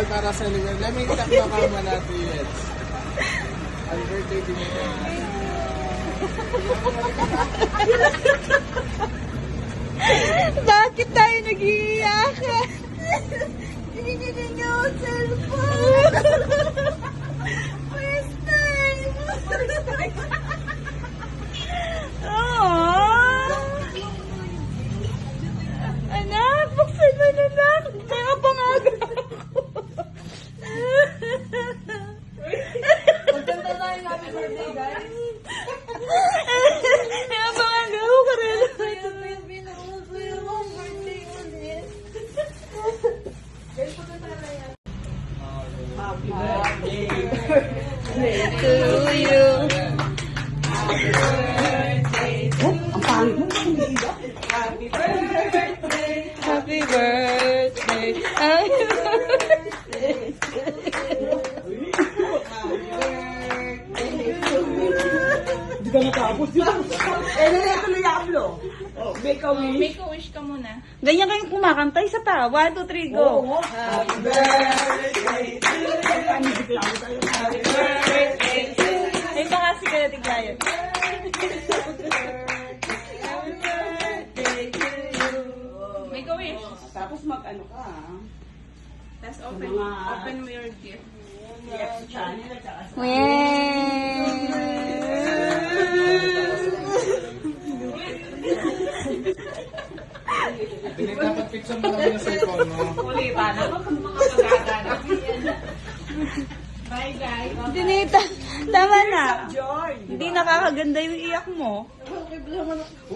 bawal para sa lugar. Lamig takbo ka muna, Tuyets. Happy birthday, Dinita. Bakit tayo nag-iiyakan? Hinihingin niyo ang cellphone. First time. Anak, buksan mo na lang. Kaya pangaga ako. Magkanta tayo ng happy birthday, guys. Kaya pangaga ako. Karela. Happy birthday To you. Ang pangit mo, hindi iba. Happy birthday. Happy birthday. Happy birthday. Hindi ka natapos yun. Tuloy ako. Make a wish. Make a wish ka muna. Ganyan kayong kumakantay sa ta. 1, 2, 3, go. Happy birthday to you. Happy birthday to you. Ay, baka si Kaya Tiglayan. Make a wish. Tapos mag-ano ka. Tapos Mga- open mo your gift. Yes, channel at saka sa... Dinita, dapat picture mo lang yung cellphone mo. Ulitan ako kung mga magaganap. Bye, guys. Dinita, tama na. Joy. Hindi nakakaganda yung iyak mo.